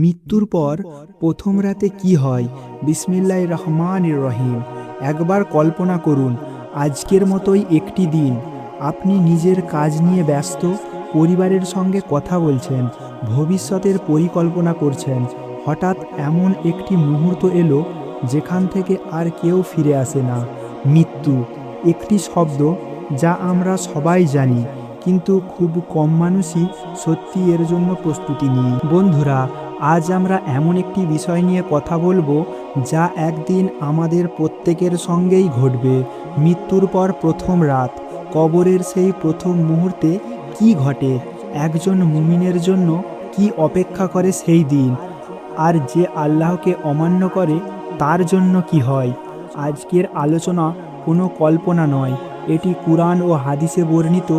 মৃত্যুর পর প্রথম রাতে কি হয়? বিসমিল্লাহির রহমানির রহিম। একবার কল্পনা করুন, আজকের মতোই একটি দিন আপনি নিজের কাজ নিয়ে ব্যস্ত, পরিবারের সঙ্গে কথা বলছেন, ভবিষ্যতের পরিকল্পনা করছেন। হঠাৎ এমন একটি মুহূর্ত এলো যেখান থেকে আর কেউ ফিরে আসে না। মৃত্যু একটি শব্দ যা আমরা সবাই জানি, কিন্তু খুব কম মানুষই সত্যি এর জন্য প্রস্তুতি নিই। বন্ধুরা, আজ আমরা এমন একটি বিষয় নিয়ে কথা বলবো যা একদিন আমাদের প্রত্যেকের সঙ্গেই ঘটবে। মৃত্যুর পর প্রথম রাত, কবরের সেই প্রথম মুহূর্তে কি ঘটে, একজন মুমিনের জন্য কি অপেক্ষা করে সেই দিন, আর যে আল্লাহকে অমান্য করে তার জন্য কি হয়। আজকের আলোচনা কোনো কল্পনা নয়, এটি কুরআন ও হাদিসে বর্ণিত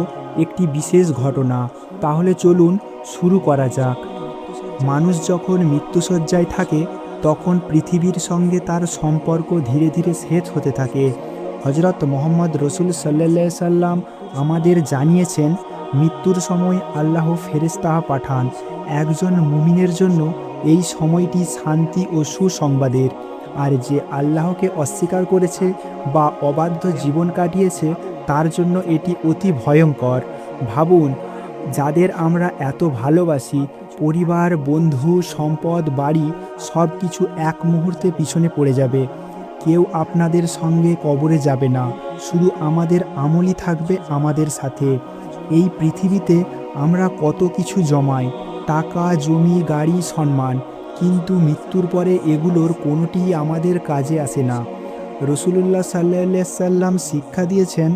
একটি বিশেষ ঘটনা। তাহলে চলুন শুরু করা যাক। মানুষ যখন মৃত্যুশয্যায় থাকে তখন পৃথিবীর সঙ্গে তার সম্পর্ক ধীরে ধীরে শেষ হতে থাকে। হজরত মোহাম্মদ রসুল সাল্লাল্লাহু আলাইহি সাল্লাম আমাদের জানিয়েছেন, মৃত্যুর সময় আল্লাহ ফেরেশতা পাঠান। একজন মুমিনের জন্য এই সময়টি শান্তি ও সুসংবাদের, আর যে আল্লাহকে অস্বীকার করেছে বা অবাধ্য জীবন কাটিয়েছে তার জন্য এটি অতি ভয়ঙ্কর। ভাবুন, যাদের আমরা এত ভালোবাসি, পরিবার, বন্ধু, সম্পদ, বাড়ি, সব কিছু এক মুহূর্তে পিছনে পড়ে যাবে। কেউ আপনাদের সঙ্গে কবরে যাবে না, শুধু আমাদের আমলই থাকবে আমাদের সাথে। এই পৃথিবীতে আমরা কত কিছু জমাই, টাকা, জমি, গাড়ি, সম্মান, কিন্তু মৃত্যুর পরে এগুলোর কোনোটিই আমাদের কাজে আসে না। রসুলুল্লাহ সাল্লাল্লাহু আলাইহি সাল্লাম শিক্ষা দিয়েছেন,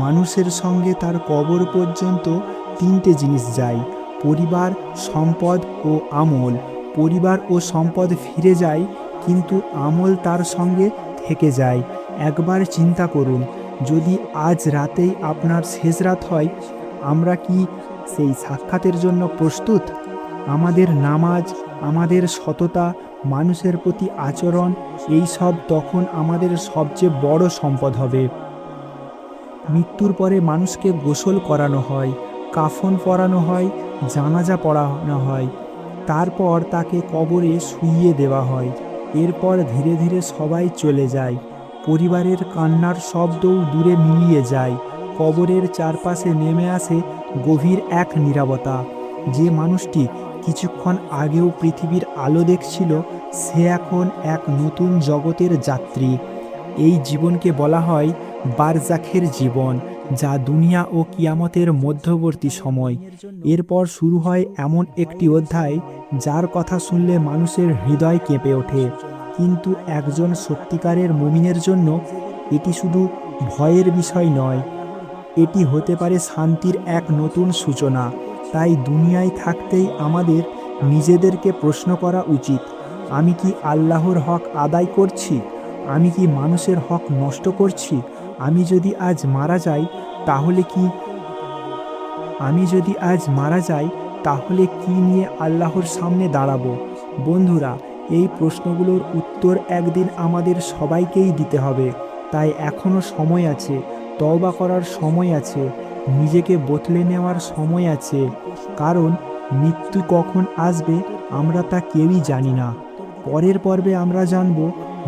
মানুষের সঙ্গে তার কবর পর্যন্ত তিনটে জিনিস যায়: পরিবার, সম্পদ ও আমল। পরিবার ও সম্পদ ফিরে যায়, কিন্তু আমল তার সঙ্গে থেকে যায়। একবার চিন্তা করুন, যদি আজ রাতেই আপনার শেষ রাত হয়, আমরা কি সেই সাক্ষাতের জন্য প্রস্তুত? আমাদের নামাজ, আমাদের সততা, মানুষের প্রতি আচরণ, এই সব তখন আমাদের সবচেয়ে বড় সম্পদ হবে। মৃত্যুর পরে মানুষকে গোসল করানো হয়, কাফন পরানো হয়, জানাজা পড়ানো হয়, তারপর তাকে কবরে শুইয়ে দেওয়া হয়। এরপর ধীরে ধীরে সবাই চলে যায়, পরিবারের কান্নার শব্দও দূরে মিলিয়ে যায়। কবরের চারপাশে নেমে আসে গভীর এক নীরবতা। যে মানুষটি কিছুক্ষণ আগেও পৃথিবীর আলো দেখছিল, সে এখন এক নতুন জগতের যাত্রী। এই জীবনকে বলা হয় বারজাখের জীবন, যা দুনিয়া ও কিয়ামতের মধ্যবর্তী সময়। এরপর শুরু হয় এমন একটি অধ্যায় যার কথা শুনলে মানুষের হৃদয় কেঁপে ওঠে, কিন্তু একজন সত্যিকারের মুমিনের জন্য এটি শুধু ভয়ের বিষয় নয়, এটি হতে পারে শান্তির এক নতুন সূচনা। তাই দুনিয়ায় থাকতেই আমাদের নিজেদেরকে প্রশ্ন করা উচিত, আমি কি আল্লাহর হক আদায় করছি? আমি কি মানুষের হক নষ্ট করছি? আমি যদি আজ মারা যাই তাহলে কি আমি যদি আজ মারা যাই তাহলে কি নিয়ে আল্লাহর সামনে দাঁড়াবো? বন্ধুরা, এই প্রশ্নগুলোর উত্তর একদিন আমাদের সবাইকেই দিতে হবে। তাই এখনও সময় আছে, তওবা করার সময় আছে, নিজেকে বদলে নেওয়ার সময় আছে। কারণ মৃত্যু কখন আসবে আমরা তা কেউই জানি না। পরের পর্বে আমরা জানব,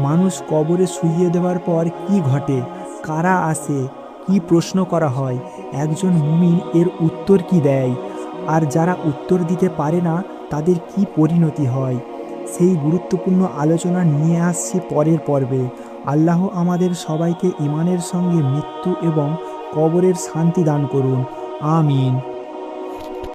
মানুষ কবরে শুইয়ে দেওয়ার পর কি ঘটে, কারা আসে, কি প্রশ্ন করা হয়, একজন মুমিন এর উত্তর কি দেয়, আর যারা উত্তর দিতে পারে না তাদের কি পরিণতি হয়। সেই গুরুত্বপূর্ণ আলোচনা নিয়ে আসছি পরের পর্বে। আল্লাহ আমাদের সবাইকে ঈমানের সঙ্গে মৃত্যু এবং কবরের শান্তি দান করুন। আমিন।